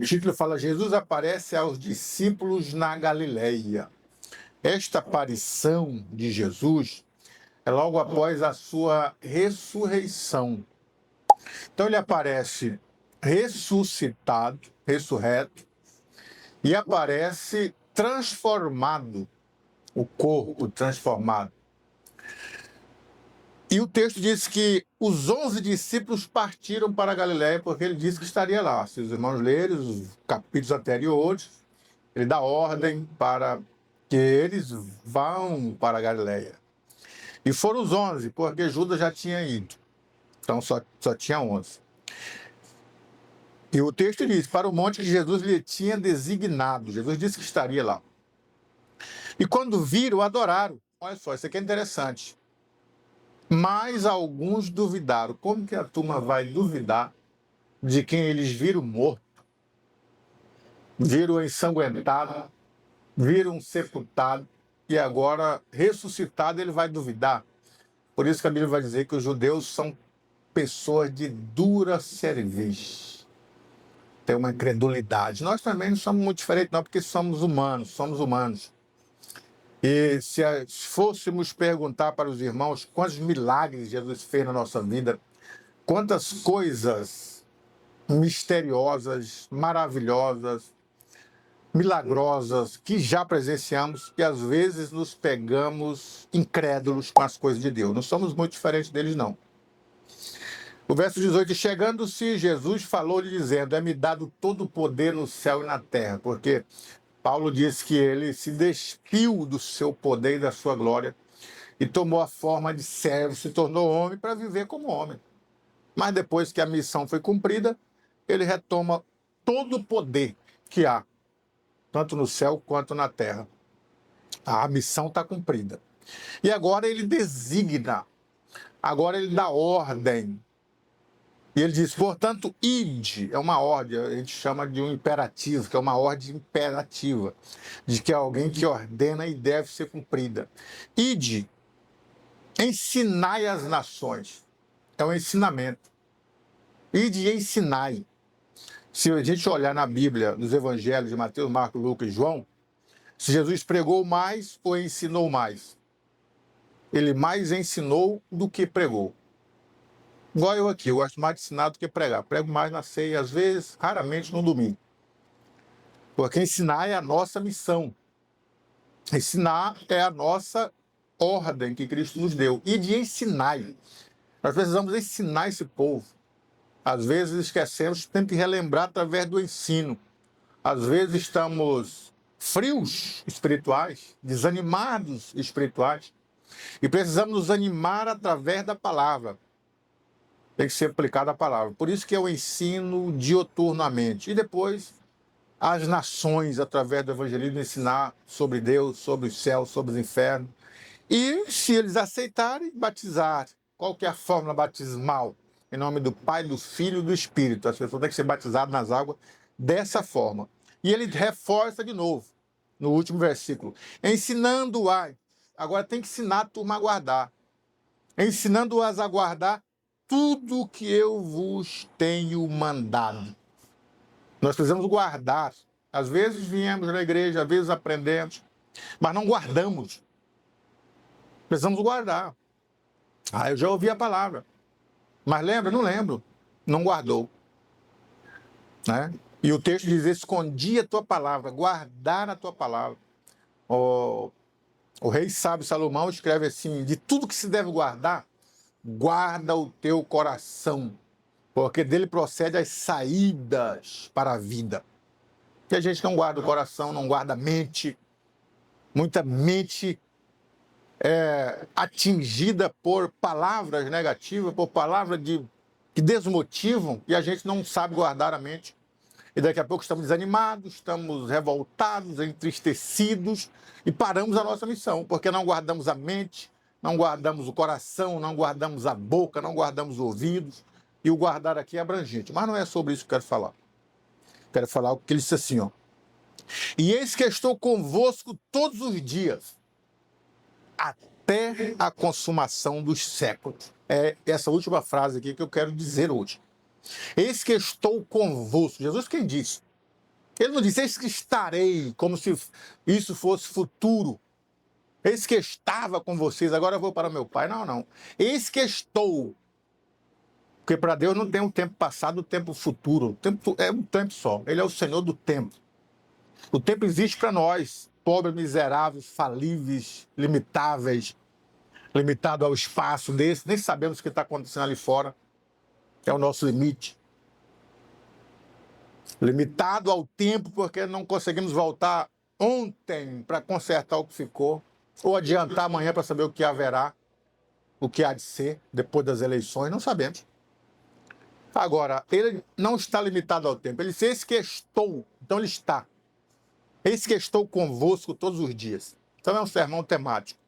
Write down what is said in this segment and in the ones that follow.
título fala: Jesus aparece aos discípulos na Galileia. Esta aparição de Jesus é logo após a sua ressurreição. Então ele aparece ressuscitado, ressurreto, e aparece transformado, o corpo transformado. E o texto diz que os 11 discípulos partiram para a Galileia porque ele disse que estaria lá. Se os irmãos lerem os capítulos anteriores, ele dá ordem para que eles vão para a Galileia. E foram os 11, porque Judas já tinha ido. Então só tinha 11. E o texto diz: para o monte que Jesus lhe tinha designado. Jesus disse que estaria lá. E quando viram, adoraram. Olha só, isso aqui é interessante. Mas alguns duvidaram. Como que a turma vai duvidar de quem eles viram morto, viram ensanguentado, viram sepultado e agora ressuscitado, ele vai duvidar? Por isso que a Bíblia vai dizer que os judeus são pessoas de dura cerviz. Tem uma incredulidade. Nós também não somos muito diferentes, não, porque somos humanos. E se fôssemos perguntar para os irmãos quantos milagres Jesus fez na nossa vida, quantas coisas misteriosas, maravilhosas, milagrosas que já presenciamos, que às vezes nos pegamos incrédulos com as coisas de Deus. Não somos muito diferentes deles, não. O verso 18: chegando-se, Jesus falou-lhe dizendo: é-me dado todo o poder no céu e na terra. Porque Paulo diz que ele se despiu do seu poder e da sua glória e tomou a forma de servo, se tornou homem para viver como homem. Mas depois que a missão foi cumprida, ele retoma todo o poder que há, tanto no céu quanto na terra. A missão está cumprida. E agora ele designa, agora ele dá ordem. E ele diz: portanto, ide, é uma ordem, a gente chama de um imperativo, que é uma ordem imperativa, de que é alguém que ordena e deve ser cumprida. Ide, ensinai as nações. É um ensinamento. Ide e ensinai. Se a gente olhar na Bíblia, nos evangelhos de Mateus, Marcos, Lucas e João, se Jesus pregou mais ou ensinou mais? Ele mais ensinou do que pregou. Igual eu aqui, eu gosto mais de ensinar do que pregar. Prego mais na ceia, às vezes, raramente no domingo. Porque ensinar é a nossa missão. Ensinar é a nossa ordem que Cristo nos deu. E de ensinar. Nós precisamos ensinar esse povo. Às vezes esquecemos, temos que relembrar através do ensino. Às vezes estamos frios espirituais, desanimados espirituais. E precisamos nos animar através da palavra. Tem que ser aplicada a palavra. Por isso que eu ensino dioturnamente. E depois, as nações, através do evangelismo, ensinar sobre Deus, sobre os céus, sobre os infernos. E, se eles aceitarem, batizar. Qual que é a fórmula batismal? Em nome do Pai, do Filho e do Espírito. As pessoas têm que ser batizadas nas águas dessa forma. E ele reforça de novo, no último versículo. Ensinando-as. Agora tem que ensinar a turma a guardar. Ensinando-as a guardar tudo que eu vos tenho mandado. Nós precisamos guardar. Às vezes viemos na igreja, às vezes aprendemos, mas não guardamos. Precisamos guardar. Eu já ouvi a palavra. Mas lembra? Não lembro. Não guardou. Né? E o texto diz: escondi a tua palavra, guardar a tua palavra. O rei sábio Salomão escreve assim: de tudo que se deve guardar, guarda o teu coração, porque dele procede as saídas para a vida. E a gente não guarda o coração, não guarda a mente. Muita mente é atingida por palavras negativas, por palavras que desmotivam, e a gente não sabe guardar a mente. E daqui a pouco estamos desanimados, estamos revoltados, entristecidos e paramos a nossa missão, porque não guardamos a mente, não guardamos o coração, não guardamos a boca, não guardamos os ouvidos. E o guardar aqui é abrangente. Mas não é sobre isso que eu quero falar. Quero falar o que ele disse assim, ó. E eis que estou convosco todos os dias, até a consumação dos séculos. É essa última frase aqui que eu quero dizer hoje. Eis que estou convosco. Jesus quem disse? Ele não disse, eis que estarei, como se isso fosse futuro. Eis que estava com vocês, agora eu vou para meu Pai. Não, não. Eis que estou. Porque para Deus não tem um tempo passado, um tempo futuro. O tempo é um tempo só. Ele é o Senhor do tempo. O tempo existe para nós, pobres, miseráveis, falíveis, limitáveis, limitado ao espaço desse. Nem sabemos o que está acontecendo ali fora. É o nosso limite. Limitado ao tempo, porque não conseguimos voltar ontem para consertar o que ficou, ou adiantar amanhã para saber o que haverá, o que há de ser depois das eleições, não sabemos. Agora, ele não está limitado ao tempo, ele disse, eis que estou, então ele está. Eis que estou convosco todos os dias. Então é um sermão temático.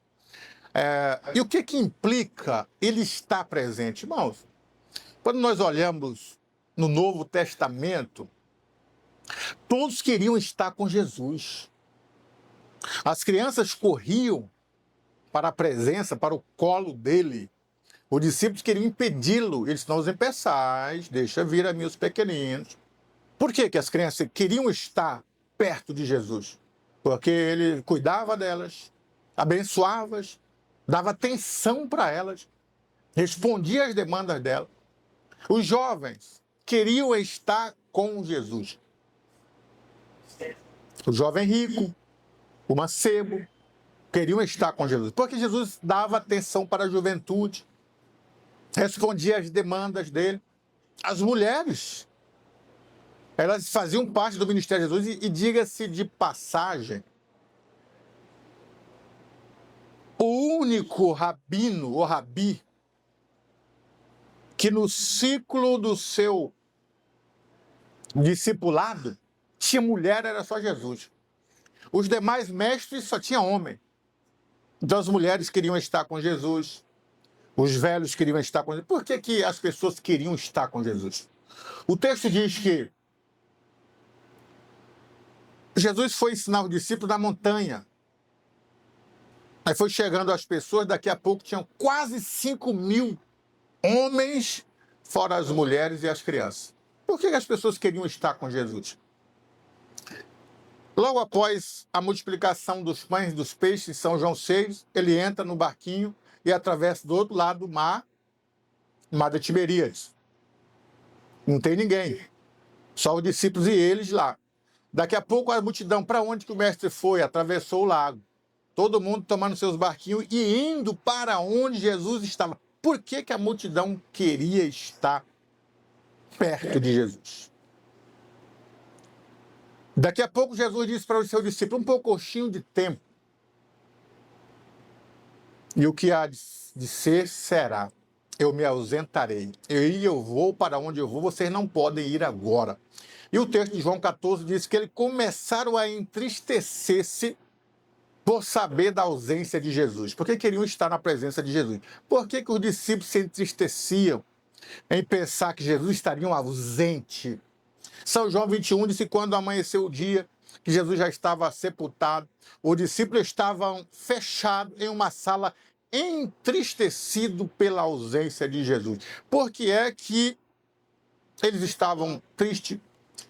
E o que implica ele estar presente? Irmãos, quando nós olhamos no Novo Testamento, todos queriam estar com Jesus. As crianças corriam para a presença, para o colo dele. Os discípulos queriam impedi-lo. Eles não os impeçais, deixa vir a mim os pequeninos. Por que as crianças queriam estar perto de Jesus? Porque ele cuidava delas, abençoava-as, dava atenção para elas, respondia às demandas delas. Os jovens queriam estar com Jesus. O jovem rico, o mancebo, queriam estar com Jesus, porque Jesus dava atenção para a juventude, respondia às demandas dele. As mulheres, elas faziam parte do ministério de Jesus e diga-se de passagem, o único rabino ou rabi que no ciclo do seu discipulado tinha mulher, era só Jesus. Os demais mestres só tinha homem. Então as mulheres queriam estar com Jesus, os velhos queriam estar com Jesus. Por que as pessoas queriam estar com Jesus? O texto diz que Jesus foi ensinar os discípulos na montanha. Aí foi chegando as pessoas, daqui a pouco tinham quase 5.000 homens, fora as mulheres e as crianças. Por que as pessoas queriam estar com Jesus? Logo após a multiplicação dos pães e dos peixes em São João 6, ele entra no barquinho e atravessa do outro lado do mar, mar de Tiberíades. Não tem ninguém, só os discípulos e eles lá. Daqui a pouco a multidão, para onde que o mestre foi? Atravessou o lago. Todo mundo tomando seus barquinhos e indo para onde Jesus estava. Por que a multidão queria estar perto de Jesus? Daqui a pouco Jesus disse para os seus discípulos, um pouquinho de tempo. E o que há de ser, será. Eu me ausentarei. Eu vou para onde eu vou, vocês não podem ir agora. E o texto de João 14 diz que eles começaram a entristecer-se por saber da ausência de Jesus. Porque queriam estar na presença de Jesus. Por que os discípulos se entristeciam em pensar que Jesus estaria ausente? São João 21 disse que quando amanheceu o dia, que Jesus já estava sepultado, os discípulos estavam fechados em uma sala, entristecidos pela ausência de Jesus. Por que é que eles estavam tristes?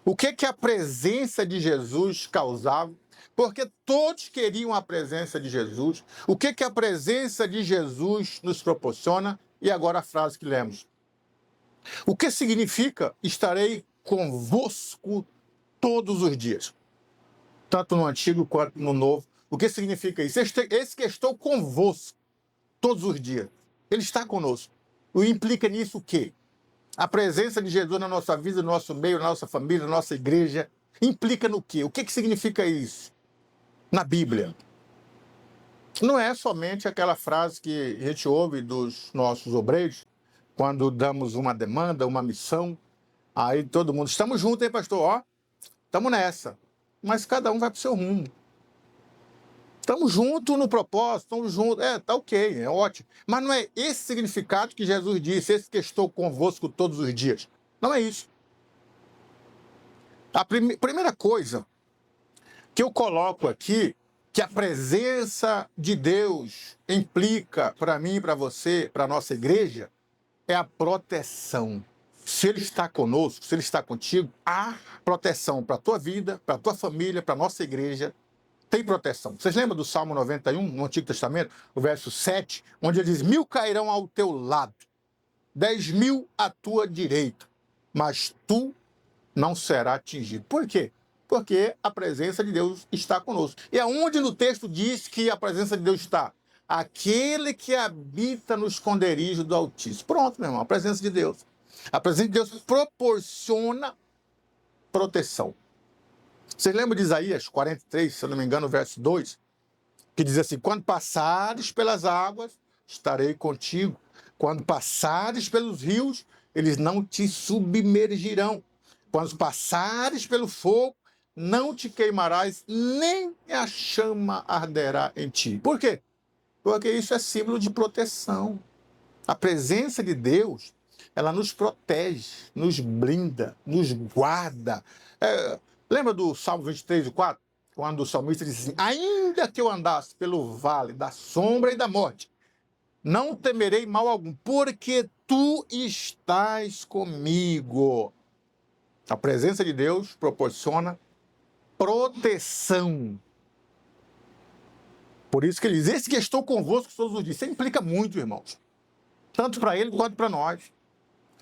O que a presença de Jesus causava? Porque todos queriam a presença de Jesus. O que a presença de Jesus nos proporciona? E agora a frase que lemos. O que significa estarei convosco todos os dias? Tanto no Antigo quanto no Novo. O que significa isso? Esse que estou convosco todos os dias. Ele está conosco. O implica nisso o quê? A presença de Jesus na nossa vida, no nosso meio, na nossa família, na nossa igreja, implica no quê? O que significa isso? Na Bíblia. Não é somente aquela frase que a gente ouve dos nossos obreiros, quando damos uma demanda, uma missão, aí todo mundo, estamos juntos, hein, pastor? Ó, estamos nessa. Mas cada um vai para o seu rumo. Estamos juntos no propósito, estamos juntos. Tá ok, é ótimo. Mas não é esse significado que Jesus disse, esse que estou convosco todos os dias. Não é isso. A primeira coisa que eu coloco aqui, que a presença de Deus implica para mim, para você, para a nossa igreja, é a proteção. Se Ele está conosco, se Ele está contigo, há proteção para a tua vida, para a tua família, para a nossa igreja. Tem proteção. Vocês lembram do Salmo 91, no Antigo Testamento, o verso 7, onde ele diz: 1000 cairão ao teu lado, 10.000 à tua direita, mas tu não será atingido. Por quê? Porque a presença de Deus está conosco. E aonde no texto diz que a presença de Deus está? Aquele que habita no esconderijo do Altíssimo. Pronto, meu irmão, a presença de Deus. A presença de Deus proporciona proteção. Vocês lembram de Isaías 43, se eu não me engano, verso 2, que diz assim: quando passares pelas águas, estarei contigo. Quando passares pelos rios, eles não te submergirão. Quando passares pelo fogo, não te queimarás, nem a chama arderá em ti. Por quê? Porque isso é símbolo de proteção. A presença de Deus, ela nos protege, nos blinda, nos guarda. Lembra do Salmo 23, 4? Quando o salmista diz assim: ainda que eu andasse pelo vale da sombra e da morte, não temerei mal algum, porque tu estás comigo. A presença de Deus proporciona proteção. Por isso que ele diz: esse que estou convosco todos os dias. Isso implica muito, irmãos. Tanto para ele quanto para nós.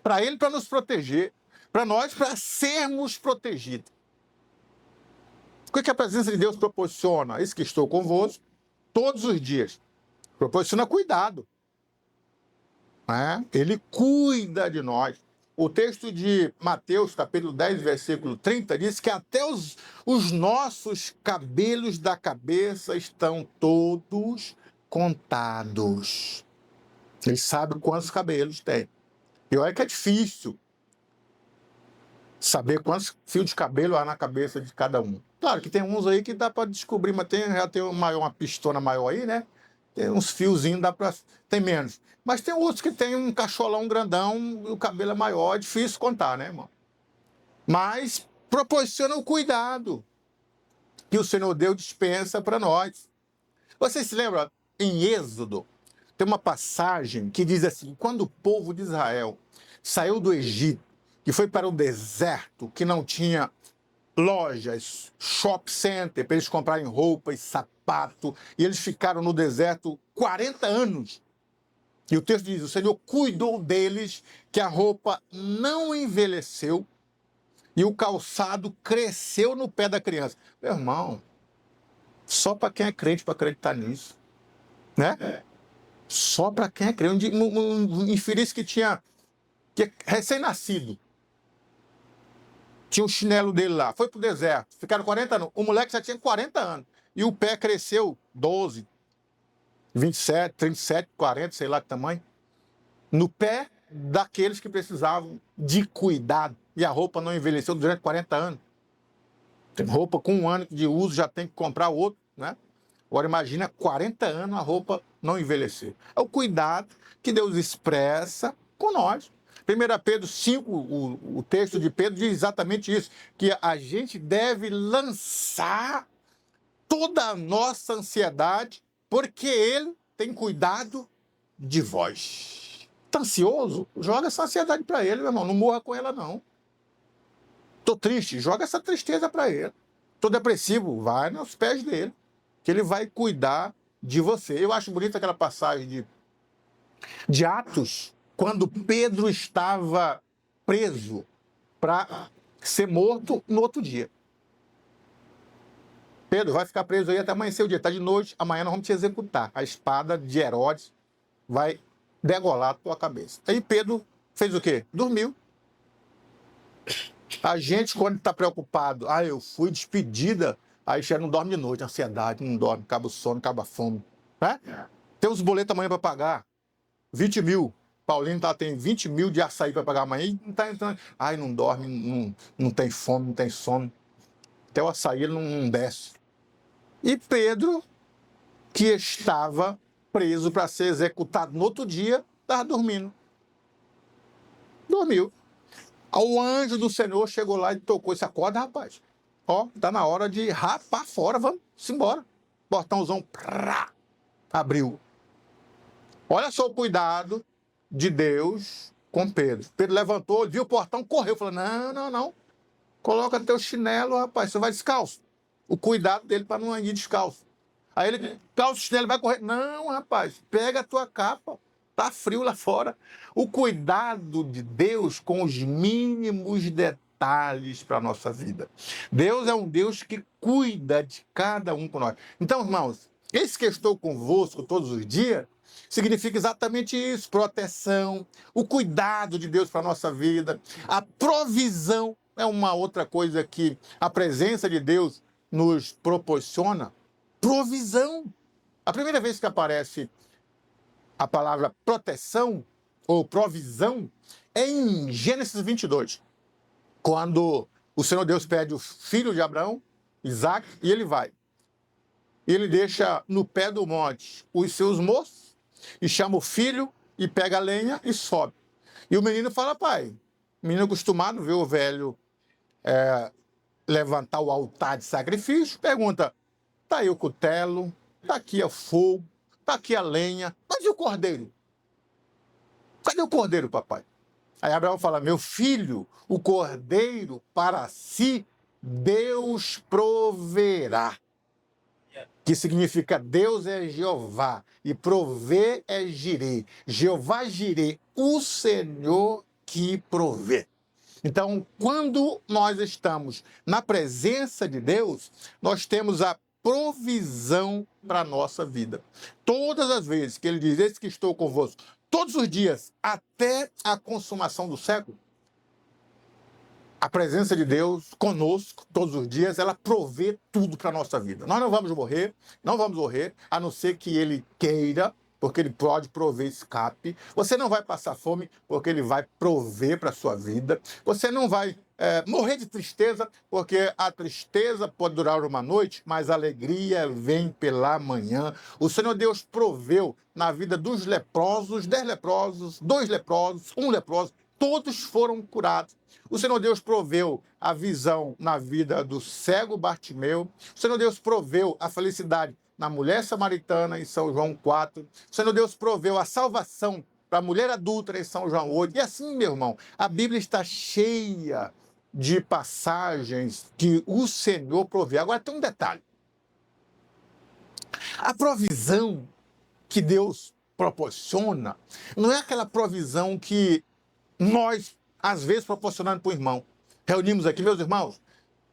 Para ele, para nos proteger. Para nós, para sermos protegidos. O que a presença de Deus proporciona? Esse que estou convosco todos os dias. Proporciona cuidado. Ele cuida de nós. O texto de Mateus, capítulo 10, versículo 30, diz que até os nossos cabelos da cabeça estão todos contados. Ele sabe quantos cabelos tem. E olha que é difícil saber quantos fios de cabelo há na cabeça de cada um. Claro que tem uns aí que dá para descobrir, mas já tem uma pistona maior aí, né? Tem uns fiozinhos, tem menos. Mas tem outros que tem um cacholão grandão, o cabelo é maior, é difícil contar, né, irmão? Mas proporciona o cuidado que o Senhor Deus dispensa para nós. Vocês se lembram, em Êxodo, tem uma passagem que diz assim: quando o povo de Israel saiu do Egito, que foi para o deserto, que não tinha lojas, shop center, para eles comprarem roupas, sapato, e eles ficaram no deserto 40 anos. E o texto diz: o Senhor cuidou deles, que a roupa não envelheceu e o calçado cresceu no pé da criança. Meu irmão, só para quem é crente para acreditar nisso, né? Só para quem é crente. Um infeliz que tinha recém-nascido, tinha o chinelo dele lá, foi pro deserto, ficaram 40 anos. O moleque já tinha 40 anos e o pé cresceu 12, 27, 37, 40, sei lá que tamanho, no pé daqueles que precisavam de cuidado. E a roupa não envelheceu durante 40 anos. Tem roupa com 1 ano de uso, já tem que comprar outro, né? Agora imagina 40 anos a roupa não envelhecer. É o cuidado que Deus expressa com nós. 1 Pedro 5, o texto de Pedro diz exatamente isso, que a gente deve lançar toda a nossa ansiedade, porque Ele tem cuidado de vós. Está ansioso? Joga essa ansiedade para Ele, meu irmão, não morra com ela não. Estou triste? Joga essa tristeza para Ele. Estou depressivo? Vai nos pés dEle, que Ele vai cuidar de você. Eu acho bonita aquela passagem de Atos, quando Pedro estava preso para ser morto no outro dia. Pedro, vai ficar preso aí até amanhecer o dia. Está de noite, amanhã nós vamos te executar. A espada de Herodes vai degolar a tua cabeça. Aí Pedro fez o quê? Dormiu. A gente, quando está preocupado, eu fui despedida, aí já não dorme de noite, ansiedade, não dorme, acaba o sono, acaba a fome. Né? Tem os boletos amanhã para pagar, 20 mil. Paulinho tem 20 mil de açaí para pagar amanhã e não está entrando. Não dorme, não tem fome, não tem sono. Até o açaí ele não desce. E Pedro, que estava preso para ser executado no outro dia, estava dormindo. Dormiu. O anjo do Senhor chegou lá e tocou esse acorda, rapaz. Tá na hora de rapar fora, vamos embora. Portãozão, abriu. Olha só o cuidado de Deus com Pedro. Pedro levantou, viu o portão, correu. Falou, não. Coloca teu chinelo, rapaz, você vai descalço. O cuidado dele para não ir descalço. Aí ele calça o chinelo e vai correr. Não, rapaz, pega a tua capa. Tá frio lá fora. O cuidado de Deus com os mínimos detalhes para a nossa vida. Deus é um Deus que cuida de cada um por nós. Então, irmãos, esse que eu estou convosco todos os dias significa exatamente isso: proteção, o cuidado de Deus para a nossa vida, a provisão. É uma outra coisa que a presença de Deus nos proporciona: provisão. A primeira vez que aparece a palavra proteção ou provisão é em Gênesis 22, quando o Senhor Deus pede o filho de Abraão, Isaac, e ele vai. Ele deixa no pé do monte os seus moços e chama o filho e pega a lenha e sobe. E o menino fala, pai, o menino acostumado a ver o velho levantar o altar de sacrifício, pergunta, tá aí o cutelo, tá aqui o fogo, tá aqui a lenha, mas e o cordeiro? Cadê o cordeiro, papai? Aí Abraão fala, meu filho, o cordeiro para si Deus proverá. Que significa Deus é Jeová e prover é Jirê. Jeová Jirê, o Senhor que provê. Então, quando nós estamos na presença de Deus, nós temos a provisão para a nossa vida. Todas as vezes que ele diz, eis que estou convosco, todos os dias, até a consumação do século, a presença de Deus conosco, todos os dias, ela provê tudo para a nossa vida. Nós não vamos morrer, a não ser que ele queira, porque ele pode prover escape. Você não vai passar fome, porque ele vai prover para a sua vida. Você não vai morrer de tristeza, porque a tristeza pode durar uma noite, mas a alegria vem pela manhã. O Senhor Deus proveu na vida dos leprosos, 10 leprosos, 2 leprosos, 1 leproso, todos foram curados. O Senhor Deus proveu a visão na vida do cego Bartimeu. O Senhor Deus proveu a felicidade na mulher samaritana, em São João 4. O Senhor Deus proveu a salvação para a mulher adúltera, em São João 8. E assim, meu irmão, a Bíblia está cheia de passagens que o Senhor provê. Agora tem um detalhe. A provisão que Deus proporciona não é aquela provisão que nós, às vezes, proporcionando para o irmão. Reunimos aqui, meus irmãos,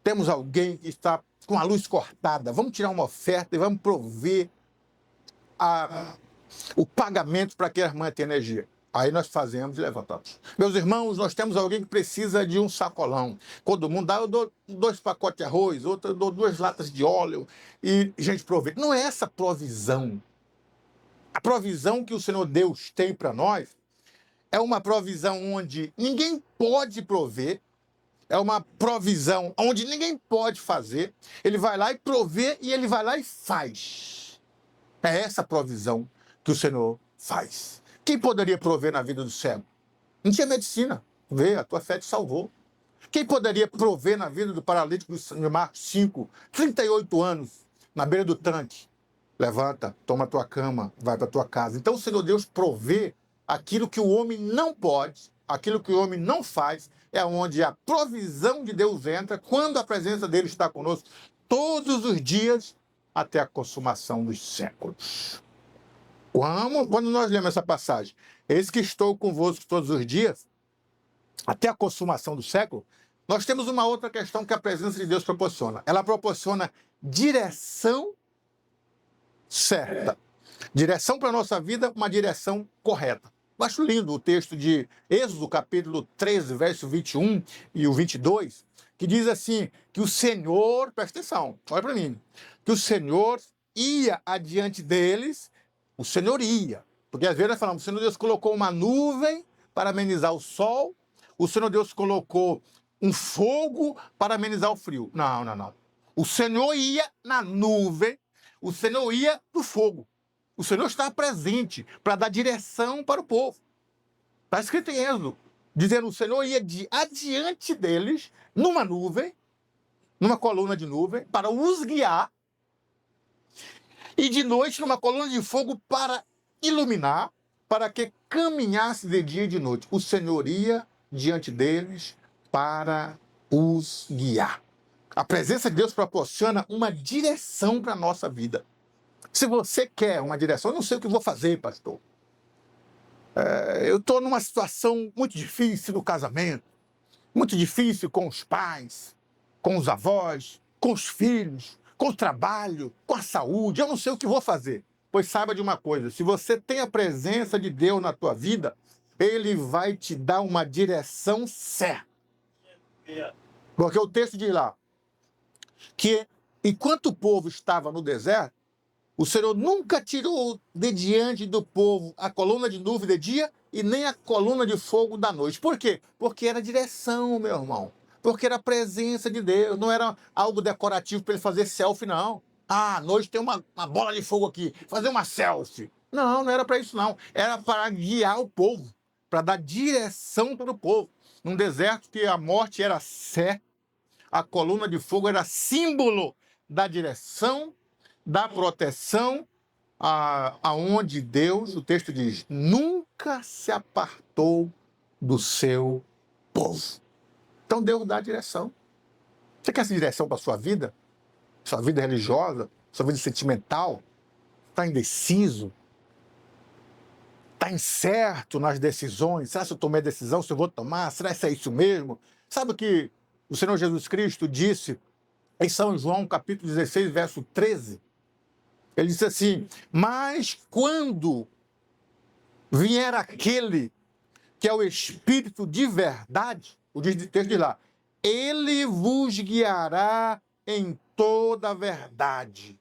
temos alguém que está com a luz cortada, vamos tirar uma oferta e vamos prover o pagamento para que a irmã tenha energia. Aí nós fazemos e levantamos. Meus irmãos, nós temos alguém que precisa de um sacolão. Todo mundo dá, eu dou 2 pacotes de arroz, outro eu dou 2 latas de óleo e gente provê. Não é essa provisão. A provisão que o Senhor Deus tem para nós é uma provisão onde ninguém pode prover, é uma provisão onde ninguém pode fazer. Ele vai lá e provê e ele vai lá e faz. É essa provisão que o Senhor faz. Quem poderia prover na vida do cego? Não tinha medicina. Vê, a tua fé te salvou. Quem poderia prover na vida do paralítico de Marcos 5, 38 anos, na beira do tanque? Levanta, toma a tua cama, vai para a tua casa. Então o Senhor Deus provê aquilo que o homem não pode, aquilo que o homem não faz, é onde a provisão de Deus entra, quando a presença dele está conosco, todos os dias, até a consumação dos séculos. Quando nós lemos essa passagem, eis que estou convosco todos os dias, até a consumação do século, nós temos uma outra questão que a presença de Deus proporciona. Ela proporciona direção certa. Direção para a nossa vida, uma direção correta. Eu acho lindo o texto de Êxodo, capítulo 13, verso 21 e o 22, que diz assim, que o Senhor, presta atenção, olha para mim, que o Senhor ia adiante deles, o Senhor ia, porque às vezes nós falamos, o Senhor Deus colocou uma nuvem para amenizar o sol, o Senhor Deus colocou um fogo para amenizar o frio. Não. O Senhor ia na nuvem, o Senhor ia no fogo. O Senhor está presente para dar direção para o povo. Está escrito em Êxodo, dizendo que o Senhor ia adiante deles, numa nuvem, numa coluna de nuvem, para os guiar, e de noite numa coluna de fogo para iluminar, para que caminhasse de dia e de noite. O Senhor ia diante deles para os guiar. A presença de Deus proporciona uma direção para a nossa vida. Se você quer uma direção, eu não sei o que vou fazer, pastor. Eu estou numa situação muito difícil no casamento, muito difícil com os pais, com os avós, com os filhos, com o trabalho, com a saúde, eu não sei o que vou fazer. Pois saiba de uma coisa, se você tem a presença de Deus na tua vida, Ele vai te dar uma direção certa. Porque o texto diz lá, que enquanto o povo estava no deserto, o Senhor nunca tirou de diante do povo a coluna de nuvem de dia e nem a coluna de fogo da noite. Por quê? Porque era direção, meu irmão. Porque era a presença de Deus, não era algo decorativo para ele fazer selfie, não. Ah, à noite tem uma bola de fogo aqui, fazer uma selfie. Não, não era para isso, não. Era para guiar o povo, para dar direção para o povo. Num deserto que a morte era certa, a coluna de fogo era símbolo da direção, da proteção, aonde Deus, o texto diz, nunca se apartou do seu povo. Então Deus dá direção. Você quer essa direção para a sua vida? Sua vida religiosa, sua vida sentimental? Está indeciso? Está incerto nas decisões? Será que eu tomei a decisão? Se eu vou tomar? Será que é isso mesmo? Sabe o que o Senhor Jesus Cristo disse em São João, capítulo 16, verso 13? Ele disse assim, mas quando vier aquele que é o Espírito de verdade, o texto diz lá, ele vos guiará em toda a verdade.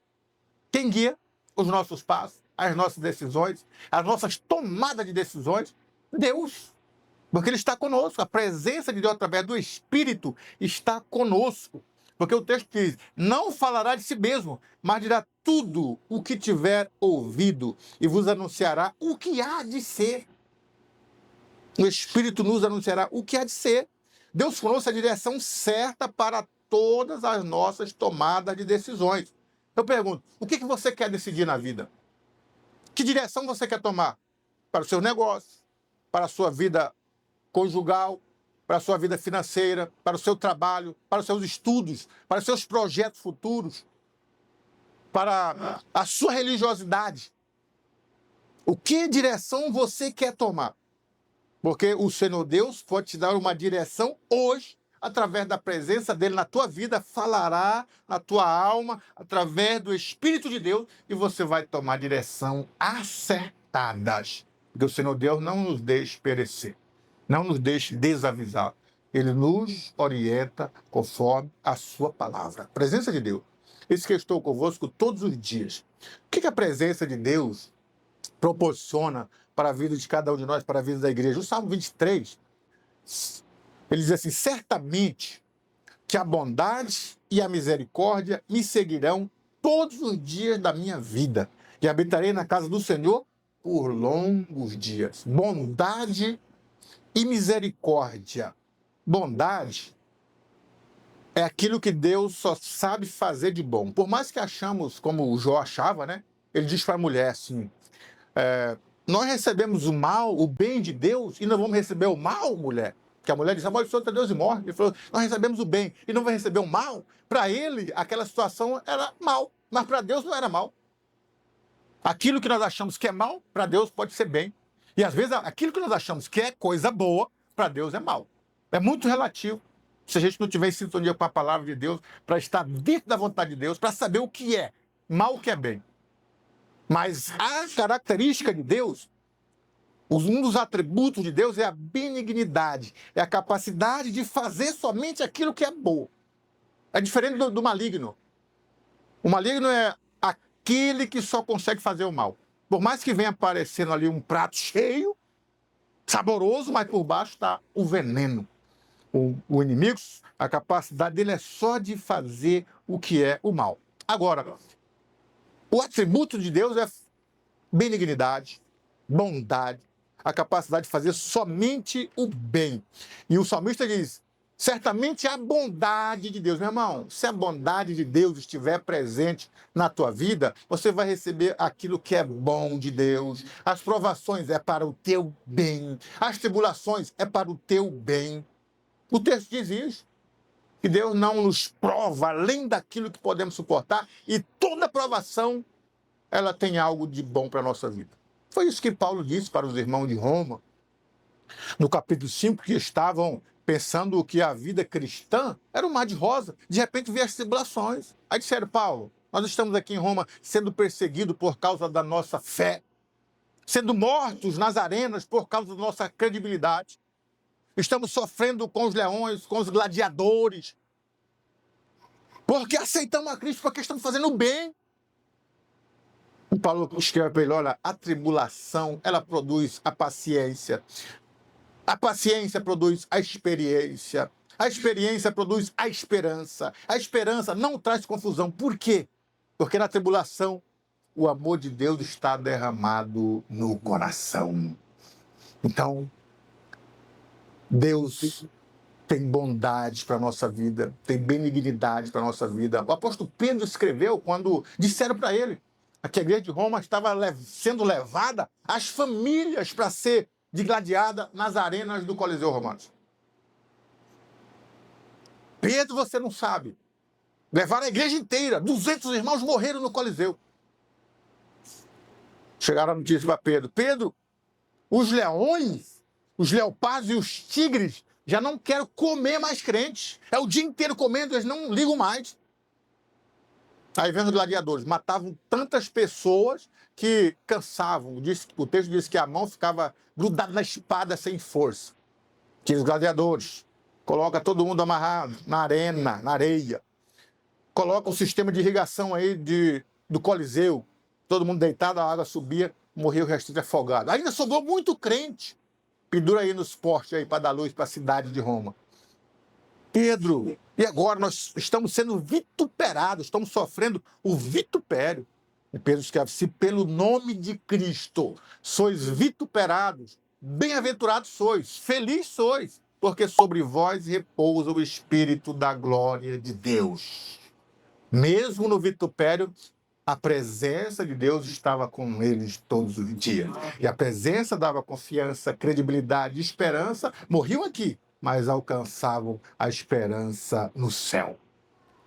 Quem guia os nossos passos, as nossas decisões, as nossas tomadas de decisões? Deus. Porque Ele está conosco. A presença de Deus através do Espírito está conosco. Porque o texto diz, não falará de si mesmo, mas dirá tudo o que tiver ouvido e vos anunciará o que há de ser. O Espírito nos anunciará o que há de ser. Deus conosco a direção certa para todas as nossas tomadas de decisões. Eu pergunto, o que você quer decidir na vida? Que direção você quer tomar? Para o seu negócio, para a sua vida conjugal, para a sua vida financeira, para o seu trabalho, para os seus estudos, para os seus projetos futuros, para a sua religiosidade. O que direção você quer tomar? Porque o Senhor Deus pode te dar uma direção hoje, através da presença dele na tua vida, falará na tua alma, através do Espírito de Deus, e você vai tomar direção acertadas. Porque o Senhor Deus não nos deixe perecer. Não nos deixe desavisar. Ele nos orienta conforme a sua palavra. A presença de Deus. Isso que eu estou convosco todos os dias. O que a presença de Deus proporciona para a vida de cada um de nós, para a vida da igreja? O Salmo 23, ele diz assim, certamente que a bondade e a misericórdia me seguirão todos os dias da minha vida e habitarei na casa do Senhor por longos dias. Bondade e misericórdia. Bondade é aquilo que Deus só sabe fazer de bom. Por mais que achamos, como o Jó achava, né? Ele diz para a mulher assim, nós recebemos o mal, o bem de Deus, e não vamos receber o mal, mulher. Porque a mulher disse, amaldiçoa Deus e morre. Ele falou, nós recebemos o bem e não vamos receber o mal. Para ele, aquela situação era mal, mas para Deus não era mal. Aquilo que nós achamos que é mal, para Deus pode ser bem. E às vezes aquilo que nós achamos que é coisa boa, para Deus é mal. É muito relativo. Se a gente não tiver em sintonia com a palavra de Deus, para estar dentro da vontade de Deus, para saber o que é mal, o que é bem. Mas a característica de Deus, um dos atributos de Deus é a benignidade, é a capacidade de fazer somente aquilo que é bom. É diferente do maligno. O maligno é aquele que só consegue fazer o mal. Por mais que venha aparecendo ali um prato cheio, saboroso, mas por baixo está o veneno. O inimigo, a capacidade dele é só de fazer o que é o mal. Agora, o atributo de Deus é benignidade, bondade, a capacidade de fazer somente o bem. E o salmista diz, Certamente a bondade de Deus, meu irmão, se a bondade de Deus estiver presente na tua vida, você vai receber aquilo que é bom de Deus. As provações é para o teu bem, as tribulações é para o teu bem. O texto diz isso, que Deus não nos prova além daquilo que podemos suportar, e toda provação, ela tem algo de bom para a nossa vida. Foi isso que Paulo disse para os irmãos de Roma, no capítulo 5, que estavam pensando que a vida cristã era um mar de rosa. De repente veio as tribulações. Aí disseram, Paulo, nós estamos aqui em Roma sendo perseguidos por causa da nossa fé, sendo mortos nas arenas por causa da nossa credibilidade. Estamos sofrendo com os leões, com os gladiadores, porque aceitamos a Cristo, porque estamos fazendo o bem. E Paulo escreve para ele, olha, a tribulação, ela produz a paciência. A paciência produz a experiência produz a esperança não traz confusão. Por quê? Porque na tribulação o amor de Deus está derramado no coração. Então, Deus tem bondade para a nossa vida, tem benignidade para a nossa vida. O apóstolo Pedro escreveu quando disseram para ele que a igreja de Roma estava sendo levada às famílias para ser digladiada nas arenas do Coliseu Romano. Pedro, você não sabe. Levaram a igreja inteira. 200 irmãos morreram no Coliseu. Chegaram a notícia para Pedro. Pedro, os leões, os leopardos e os tigres já não querem comer mais crentes. É o dia inteiro comendo, eles não ligam mais. Aí vem os gladiadores. Matavam tantas pessoas que cansavam. O texto diz que a mão ficava grudada na espada sem força. Tinha os gladiadores. Coloca todo mundo amarrado na arena, na areia. Coloca o sistema de irrigação aí do Coliseu. Todo mundo deitado, a água subia, morreu o restante afogado. Ainda sobrou muito crente. Pendura aí nos postes aí para dar luz para a cidade de Roma. Pedro, e agora nós estamos sendo vituperados, estamos sofrendo o vitupério. E Pedro escreve, se pelo nome de Cristo sois vituperados, bem-aventurados sois, felizes sois, porque sobre vós repousa o Espírito da glória de Deus. Mesmo no vitupério, a presença de Deus estava com eles todos os dias. E a presença dava confiança, credibilidade, esperança. Morriam aqui, mas alcançavam a esperança no céu.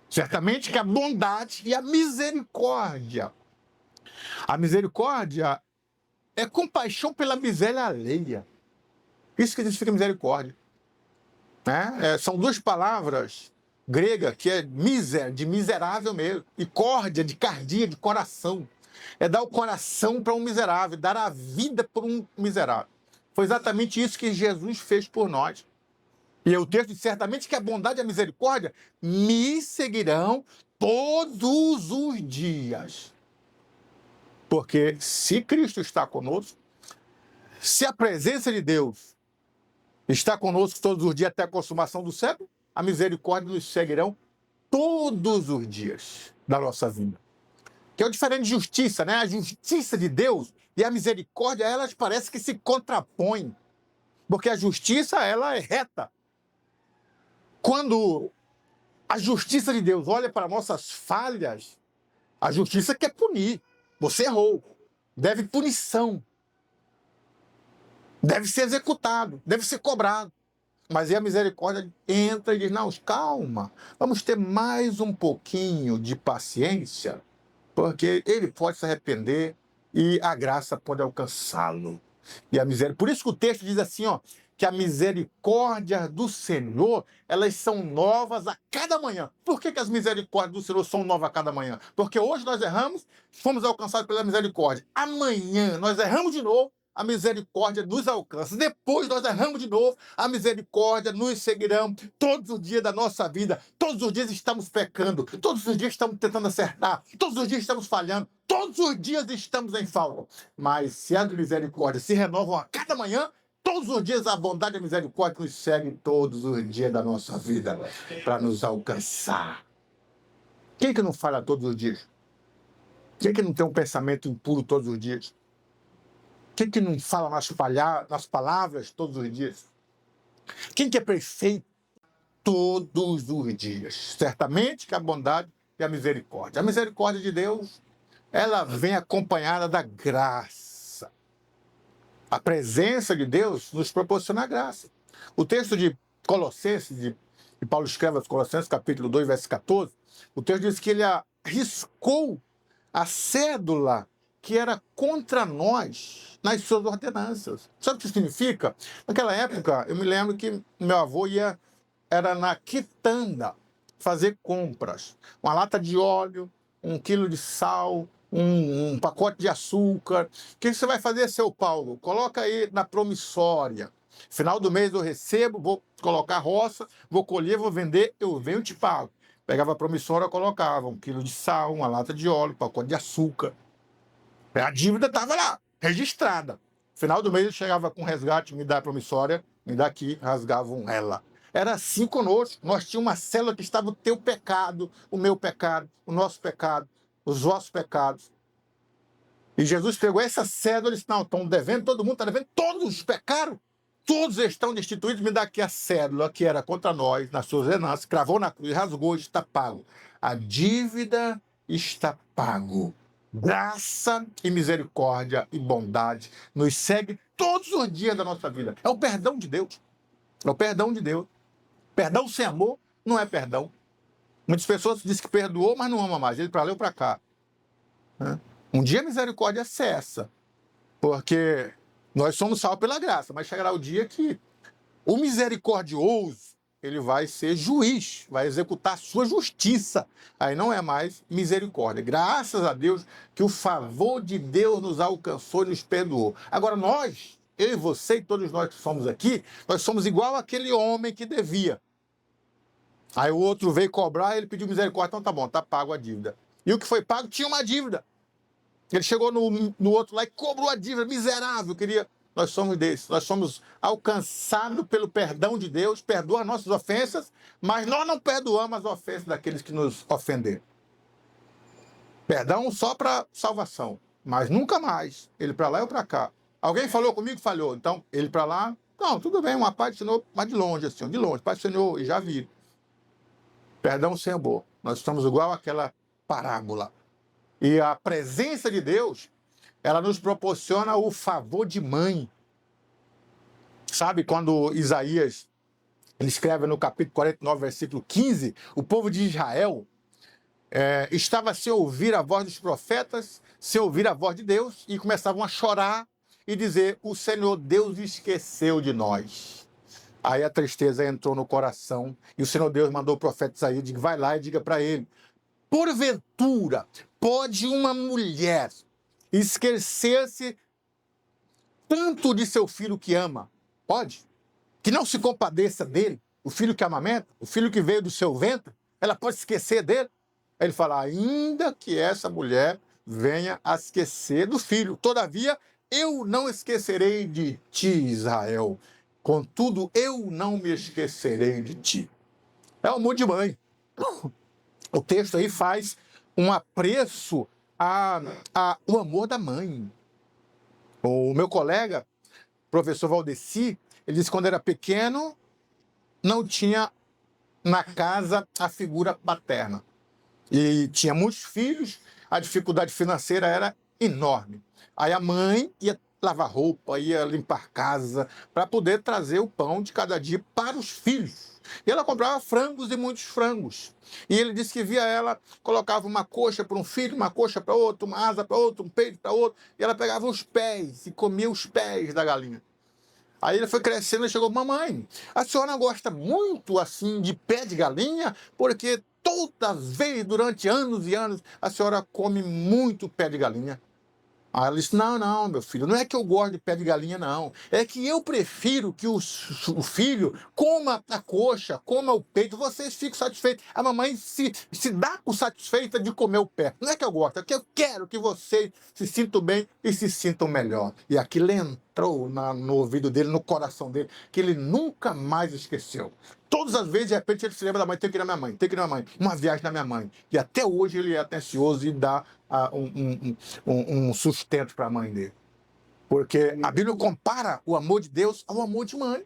Certamente que a bondade e a misericórdia. A misericórdia é compaixão pela miséria alheia. Isso que significa misericórdia. São duas palavras gregas, que é miser, de miserável mesmo, e córdia, de cardia, de coração. É dar o coração para um miserável, dar a vida por um miserável. Foi exatamente isso que Jesus fez por nós. E o texto diz certamente que a bondade e a misericórdia me seguirão todos os dias. Porque se Cristo está conosco, se a presença de Deus está conosco todos os dias até a consumação do século, a misericórdia nos seguirão todos os dias da nossa vida. Que é o diferente de justiça, né? A justiça de Deus e a misericórdia, elas parecem que se contrapõem. Porque a justiça, ela é reta. Quando a justiça de Deus olha para nossas falhas, a justiça quer punir. Você errou. Deve punição. Deve ser executado. Deve ser cobrado. Mas aí a misericórdia entra e diz, não, calma. Vamos ter mais um pouquinho de paciência, porque ele pode se arrepender e a graça pode alcançá-lo. E a miséria. Por isso que o texto diz assim, que a misericórdia do Senhor, elas são novas a cada manhã. Por que as misericórdias do Senhor são novas a cada manhã? Porque hoje nós erramos, fomos alcançados pela misericórdia. Amanhã nós erramos de novo, a misericórdia nos alcança. Depois nós erramos de novo, a misericórdia nos seguirá todos os dias da nossa vida. Todos os dias estamos pecando, todos os dias estamos tentando acertar, todos os dias estamos falhando, todos os dias estamos em falta. Mas se as misericórdias se renovam a cada manhã, todos os dias a bondade e a misericórdia nos seguem todos os dias da nossa vida para nos alcançar. Quem que não falha todos os dias? Quem que não tem um pensamento impuro todos os dias? Quem que não fala nas palavras todos os dias? Quem que é perfeito? todos os dias. Certamente que a bondade e a misericórdia. A misericórdia de Deus, ela vem acompanhada da graça. A presença de Deus nos proporciona a graça. O texto de Colossenses, de Paulo escreve aos Colossenses, capítulo 2, verso 14, o texto diz que ele arriscou a cédula que era contra nós nas suas ordenanças. Sabe o que significa? Naquela época, eu me lembro que meu avô era na quitanda fazer compras. Uma lata de óleo, 1 quilo de sal, um pacote de açúcar. O que você vai fazer, seu Paulo? Coloca aí na promissória. Final do mês eu recebo, vou colocar a roça, vou colher, vou vender, eu venho e te pago. Pegava a promissória, colocava 1 quilo de sal, uma lata de óleo, um pacote de açúcar. A dívida estava lá, registrada. Final do mês eu chegava com resgate, me dá a promissória, me dá aqui, rasgavam ela. Era assim conosco. Nós tínhamos uma célula que estava o teu pecado, o meu pecado, o nosso pecado, os vossos pecados. E Jesus pegou essa cédula e disse, não, estão devendo, todo mundo está devendo, todos pecaram. Todos estão destituídos, me dá aqui a cédula que era contra nós, nas suas ordenanças, cravou na cruz, rasgou, está pago. A dívida está pago. Graça e misericórdia e bondade nos segue todos os dias da nossa vida. É o perdão de Deus. É o perdão de Deus. Perdão sem amor não é perdão. Muitas pessoas dizem que perdoou, mas não ama mais. Ele para lá ou para cá. Um dia a misericórdia cessa, porque nós somos salvos pela graça, mas chegará o dia que o misericordioso ele vai ser juiz, vai executar a sua justiça. Aí não é mais misericórdia. Graças a Deus que o favor de Deus nos alcançou e nos perdoou. Agora nós, eu e você e todos nós que somos aqui, nós somos igual aquele homem que devia. Aí o outro veio cobrar, ele pediu misericórdia, então tá bom, tá pago a dívida. E o que foi pago tinha uma dívida. Ele chegou no outro lá e cobrou a dívida, miserável, queria... Nós somos desses, nós somos alcançados pelo perdão de Deus, perdoa as nossas ofensas, mas nós não perdoamos as ofensas daqueles que nos ofenderam. Perdão só para salvação, mas nunca mais, ele para lá ou para cá. Alguém falou comigo? Falhou, então ele para lá, não, tudo bem, uma paz do Senhor, mas de longe, assim, de longe, paz do Senhor, e já vi. Perdão sem amor, nós estamos igual àquela parábola. E a presença de Deus, ela nos proporciona o favor de mãe. Sabe, quando Isaías ele escreve no capítulo 49, versículo 15, o povo de Israel estava sem ouvir a voz dos profetas, sem ouvir a voz de Deus, e começavam a chorar e dizer, o Senhor Deus esqueceu de nós. Aí a tristeza entrou no coração, e o Senhor Deus mandou o profeta Isaías, diga, vai lá e diga para ele, porventura, pode uma mulher esquecer-se tanto de seu filho que ama? Pode? Que não se compadeça dele, o filho que amamenta, o filho que veio do seu ventre, ela pode esquecer dele? Aí ele fala, ainda que essa mulher venha a esquecer do filho, todavia eu não esquecerei de ti, Israel. Contudo, eu não me esquecerei de ti. É o amor de mãe. O texto aí faz um apreço o amor da mãe. O meu colega, professor Valdeci, ele disse que quando era pequeno, não tinha na casa a figura paterna. E tinha muitos filhos, a dificuldade financeira era enorme. Aí a mãe ia lavar roupa, ia limpar casa, para poder trazer o pão de cada dia para os filhos. E ela comprava frangos e muitos frangos. E ele disse que via ela, colocava uma coxa para um filho, uma coxa para outro, uma asa para outro, um peito para outro, e ela pegava os pés e comia os pés da galinha. Aí ele foi crescendo e chegou, mamãe, a senhora gosta muito assim de pé de galinha, porque toda vez, durante anos e anos, a senhora come muito pé de galinha. Aí ela disse, não, meu filho, não é que eu gosto de pé de galinha, não. É que eu prefiro que o filho coma a coxa, coma o peito, vocês ficam satisfeitos. A mamãe se dá por satisfeita de comer o pé. Não é que eu gosto, é que eu quero que vocês se sintam bem e se sintam melhor. E aquilo entrou no ouvido dele, no coração dele, que ele nunca mais esqueceu. Todas as vezes, de repente, ele se lembra da mãe, tem que ir na minha mãe, tem que ir na minha mãe, uma viagem na minha mãe. E até hoje ele é atencioso e dá um sustento para a mãe dele. Porque a Bíblia compara o amor de Deus ao amor de mãe.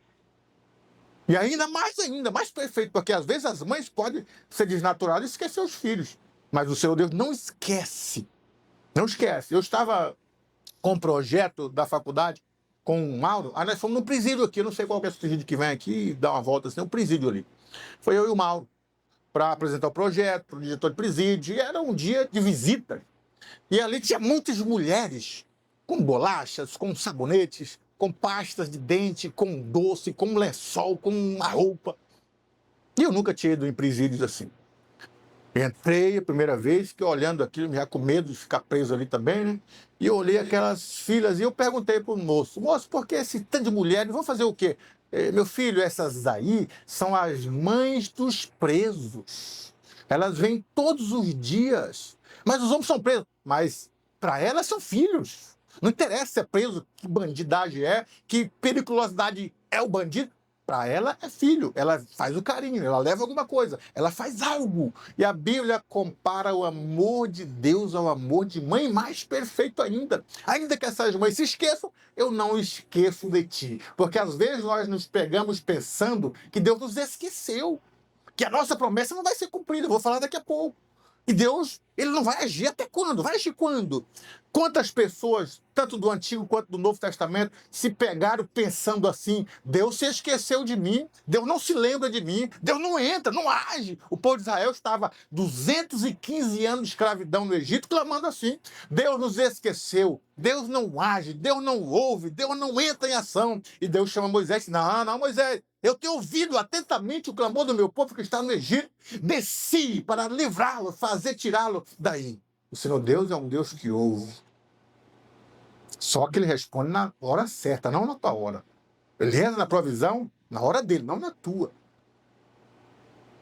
E ainda mais perfeito, porque às vezes as mães podem ser desnaturadas e esquecer os filhos. Mas o Senhor Deus não esquece. Não esquece. Eu estava com um projeto da faculdade com o Mauro. Aí nós fomos no presídio aqui. Eu não sei qual que é esse presídio que vem aqui e dá uma volta assim. Um presídio ali. Foi eu e o Mauro para apresentar o projeto, para o diretor de presídio. E era um dia de visita. E ali tinha muitas mulheres com bolachas, com sabonetes, com pastas de dente, com doce, com lençol, com uma roupa. E eu nunca tinha ido em presídios assim. Entrei a primeira vez, fiquei olhando aquilo, já com medo de ficar preso ali também, né? E eu olhei aquelas filas e eu perguntei para o moço, por que esse tanto de mulheres, vão fazer o quê? Meu filho, essas aí são as mães dos presos. Elas vêm todos os dias. Mas os homens são presos. Mas para elas são filhos. Não interessa se é preso, que bandidagem é, que periculosidade é o bandido. Para ela é filho, ela faz o carinho, ela leva alguma coisa, ela faz algo. E a Bíblia compara o amor de Deus ao amor de mãe, mais perfeito ainda. Ainda que essas mães se esqueçam, eu não esqueço de ti. Porque às vezes nós nos pegamos pensando que Deus nos esqueceu, que a nossa promessa não vai ser cumprida. Eu vou falar daqui a pouco. E Deus, ele não vai agir até quando? Vai agir quando? Quantas pessoas, tanto do Antigo quanto do Novo Testamento, se pegaram pensando assim, Deus se esqueceu de mim, Deus não se lembra de mim, Deus não entra, não age. O povo de Israel estava 215 anos de escravidão no Egito, clamando assim, Deus nos esqueceu, Deus não age, Deus não ouve, Deus não entra em ação. E Deus chama Moisés, não, Moisés, eu tenho ouvido atentamente o clamor do meu povo que está no Egito, desci para livrá-lo, tirá-lo daí. O Senhor Deus é um Deus que ouve. Só que ele responde na hora certa, não na tua hora. Ele reza na provisão, na hora dele, não na tua.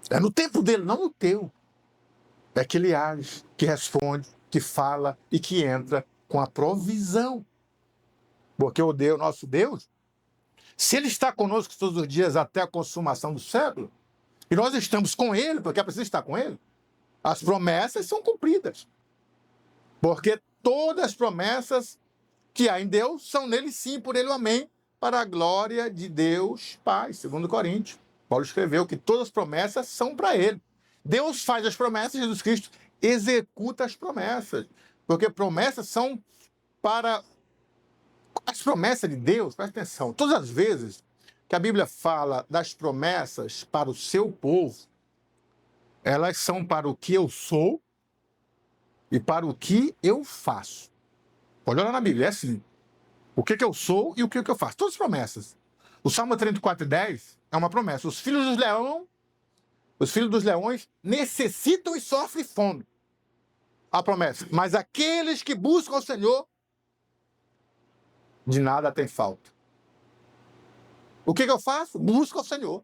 É no tempo dele, não no teu. É que ele age, que responde, que fala e que entra com a provisão. Porque o Deus, nosso Deus, se ele está conosco todos os dias até a consumação do século, e nós estamos com ele, porque é preciso estar com ele, as promessas são cumpridas. Porque todas as promessas que há em Deus são nele sim, por ele o amém, para a glória de Deus Pai. 2 Coríntios, Paulo escreveu que todas as promessas são para ele. Deus faz as promessas, Jesus Cristo executa as promessas. Porque promessas são para... As promessas de Deus, presta atenção, todas as vezes que a Bíblia fala das promessas para o seu povo, elas são para o que eu sou e para o que eu faço. Pode olhar na Bíblia, é assim. O que eu sou e o que eu faço. Todas as promessas. O Salmo 34:10 é uma promessa. Os filhos dos leões necessitam e sofrem fome. A promessa. Mas aqueles que buscam o Senhor, de nada tem falta. O que eu faço? Busco o Senhor.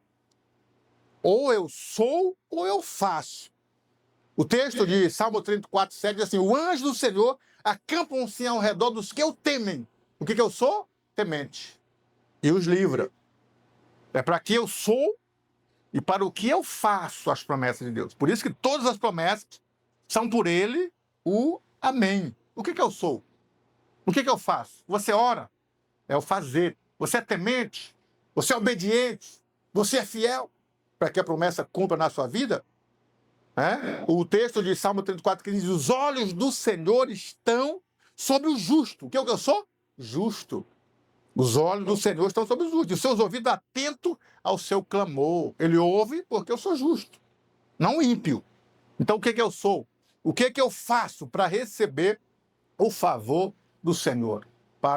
Ou eu sou ou eu faço. O texto de Salmo 34:7 diz assim, o anjo do Senhor acampam-se ao redor dos que o temem. O que eu sou? Temente. E os livra. É para que eu sou e para o que eu faço as promessas de Deus. Por isso que todas as promessas são por ele o amém. O que eu sou? O que eu faço? Você ora? É o fazer. Você é temente? Você é obediente? Você é fiel? Para que a promessa cumpra na sua vida? O texto de Salmo 34 que diz, os olhos do Senhor estão sobre o justo. O que eu sou? Justo. Os olhos do Senhor estão sobre os justos. E os seus ouvidos atentos ao seu clamor. Ele ouve porque eu sou justo, não ímpio. Então o que eu sou? O que eu faço para receber o favor do Senhor?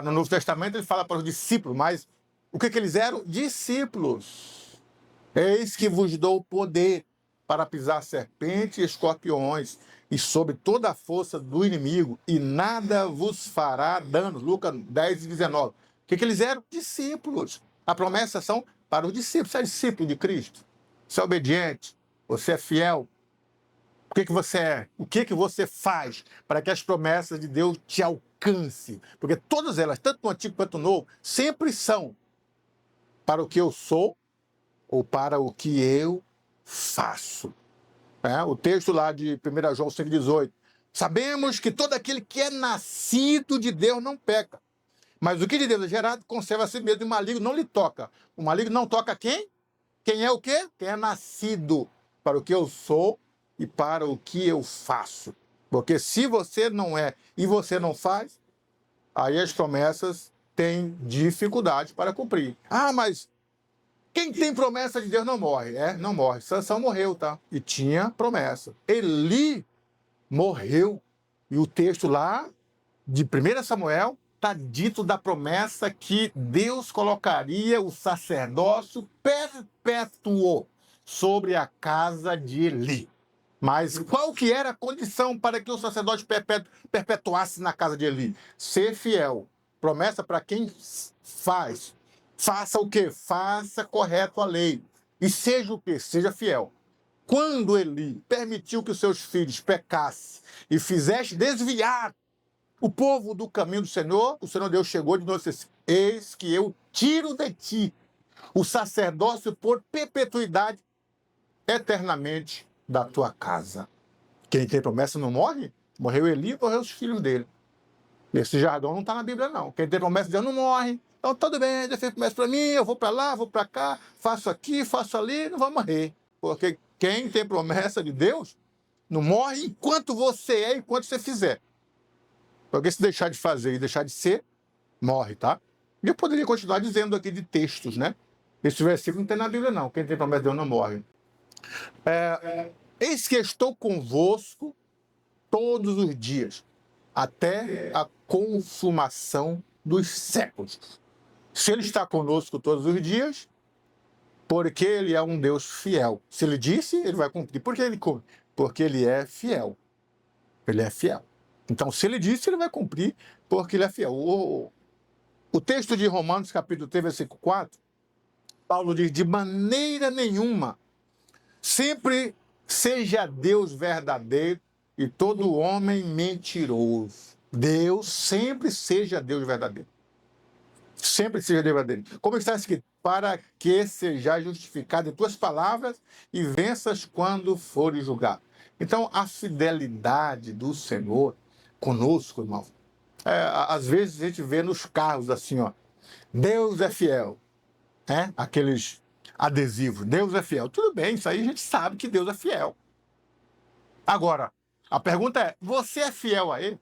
No Novo Testamento ele fala para os discípulos, mas o que eles eram? Discípulos. Eis que vos dou poder para pisar serpentes e escorpiões e sobre toda a força do inimigo, e nada vos fará dano. Lucas 10:19. O que eles eram? Discípulos. A promessa são para os discípulos. Você é discípulo de Cristo? Você é obediente? Você é fiel? O que você é? O que você faz para que as promessas de Deus te alcancem? Porque todas elas, tanto no Antigo quanto no Novo, sempre são para o que eu sou ou para o que eu faço. O texto lá de 1 João 5,18. Sabemos que todo aquele que é nascido de Deus não peca. Mas o que de Deus é gerado, conserva a si mesmo, e o maligno não lhe toca. O maligno não toca quem? Quem é o quê? Quem é nascido para o que eu sou e para o que eu faço. Porque se você não é e você não faz, aí as promessas têm dificuldade para cumprir. Ah, mas quem tem promessa de Deus não morre. Não morre. Sansão morreu, tá? E tinha promessa. Eli morreu. E o texto lá de 1 Samuel está dito da promessa que Deus colocaria o sacerdócio perpétuo sobre a casa de Eli. Mas qual que era a condição para que o sacerdócio perpetuasse na casa de Eli? Ser fiel. Promessa para quem faz. Faça o quê? Faça correto a lei. E seja o quê? Seja fiel. Quando Eli permitiu que os seus filhos pecassem e fizesse desviar o povo do caminho do Senhor, o Senhor Deus chegou e disse assim: eis que eu tiro de ti o sacerdócio por perpetuidade eternamente da tua casa. Quem tem promessa não morre? Morreu Eli, morreu os filhos dele. Esse jargão não está na Bíblia, não. Quem tem promessa de Deus não morre. Então, tudo bem, Deus fez promessa para mim, eu vou para lá, vou para cá, faço aqui, faço ali, não vou morrer. Porque quem tem promessa de Deus não morre enquanto você é, enquanto você fizer. Porque se deixar de fazer e deixar de ser, morre, tá? E eu poderia continuar dizendo aqui de textos, né? Esse versículo não tem na Bíblia, não. Quem tem promessa de Deus não morre. Eis que estou convosco todos os dias, até a consumação dos séculos. Se ele está conosco todos os dias, porque ele é um Deus fiel. Se ele disse, ele vai cumprir. Por que ele cumpre? Porque ele é fiel. Ele é fiel. Então, se ele disse, ele vai cumprir, porque ele é fiel. O texto de Romanos, capítulo 3, versículo 4, Paulo diz: de maneira nenhuma, sempre seja Deus verdadeiro e todo homem mentiroso. Deus sempre seja Deus verdadeiro. Sempre seja Deus verdadeiro. Como está escrito: para que seja justificado em tuas palavras e venças quando fores julgado. Então, a fidelidade do Senhor conosco, irmão. Às vezes a gente vê nos carros assim, ó: Deus é fiel. Aqueles adesivos, Deus é fiel. Tudo bem, isso aí a gente sabe que Deus é fiel. Agora, a pergunta é: você é fiel a Ele?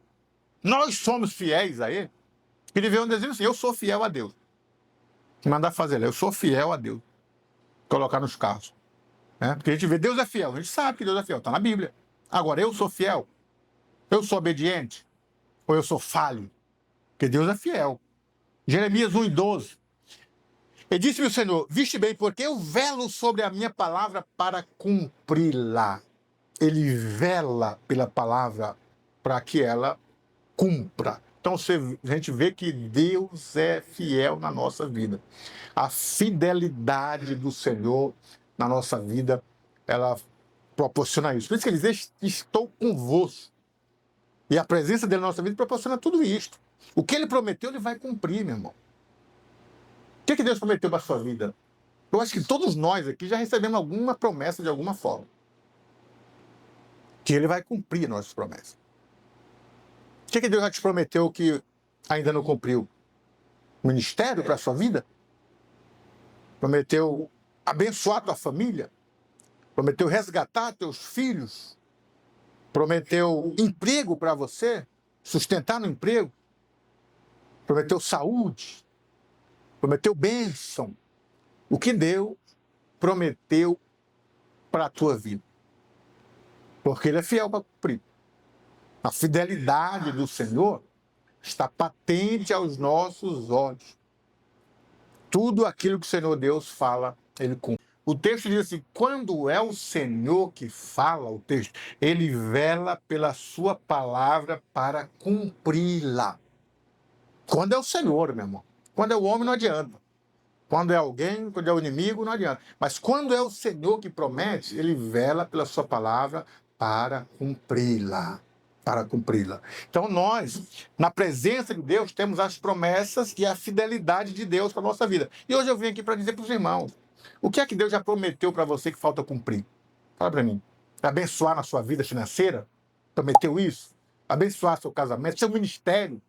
Nós somos fiéis a Ele? Ele vê um adesivo assim: eu sou fiel a Deus. Mandar fazer, eu sou fiel a Deus. Colocar nos carros. Porque a gente vê, Deus é fiel. A gente sabe que Deus é fiel, está na Bíblia. Agora, eu sou fiel? Eu sou obediente? Ou eu sou falho? Porque Deus é fiel. Jeremias 1:12. E disse-me o Senhor: viste bem, porque eu velo sobre a minha palavra para cumpri-la. Ele vela pela palavra para que ela cumpra. Então a gente vê que Deus é fiel na nossa vida. A fidelidade do Senhor na nossa vida, ela proporciona isso. Por isso que ele diz: estou convosco. E a presença dele na nossa vida proporciona tudo isto. O que ele prometeu, ele vai cumprir, meu irmão. O que Deus prometeu para a sua vida? Eu acho que todos nós aqui já recebemos alguma promessa de alguma forma. Que ele vai cumprir a nossa promessa. O que Deus já te prometeu que ainda não cumpriu? Ministério para a sua vida? Prometeu abençoar a tua família? Prometeu resgatar teus filhos? Prometeu emprego para você? Sustentar no emprego? Prometeu saúde? Prometeu bênção? O que Deus prometeu para a tua vida? Porque ele é fiel para cumprir. A fidelidade do Senhor está patente aos nossos olhos. Tudo aquilo que o Senhor Deus fala, ele cumpre. O texto diz assim: quando é o Senhor que fala, o texto, ele vela pela sua palavra para cumpri-la. Quando é o Senhor, meu irmão. Quando é o homem, não adianta. Quando é alguém, quando é o inimigo, não adianta. Mas quando é o Senhor que promete, ele vela pela sua palavra para cumpri-la. Para cumpri-la. Então nós, na presença de Deus, temos as promessas e a fidelidade de Deus para a nossa vida. E hoje eu vim aqui para dizer para os irmãos: o que é que Deus já prometeu para você que falta cumprir? Fala para mim. Abençoar na sua vida financeira? Prometeu isso? Abençoar seu casamento, seu ministério?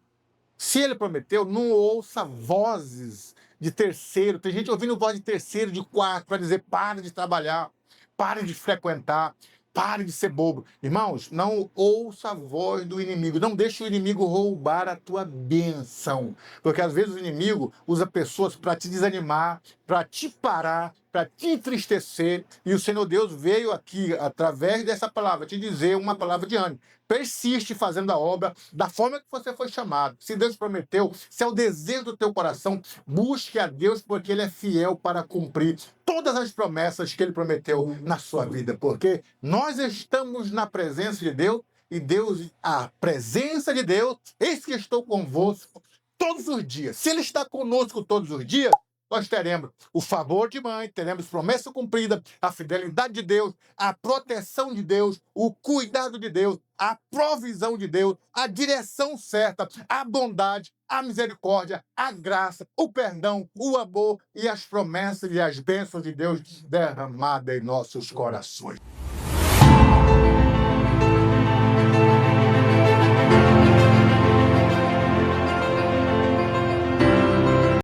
Se ele prometeu, não ouça vozes de terceiro. Tem gente ouvindo voz de terceiro, de quarto, para dizer: pare de trabalhar, pare de frequentar, pare de ser bobo. Irmãos, não ouça a voz do inimigo. Não deixe o inimigo roubar a tua bênção. Porque às vezes o inimigo usa pessoas para te desanimar, para te parar, para te entristecer. E o Senhor Deus veio aqui, através dessa palavra, te dizer uma palavra de ânimo. Persiste fazendo a obra da forma que você foi chamado. Se Deus prometeu, se é o desejo do teu coração, busque a Deus, porque Ele é fiel para cumprir todas as promessas que Ele prometeu na sua vida. Porque nós estamos na presença de Deus, e Deus, a presença de Deus, eis que estou convosco todos os dias. Se Ele está conosco todos os dias, nós teremos o favor de mãe, teremos promessa cumprida, a fidelidade de Deus, a proteção de Deus, o cuidado de Deus, a provisão de Deus, a direção certa, a bondade, a misericórdia, a graça, o perdão, o amor e as promessas e as bênçãos de Deus derramadas em nossos corações.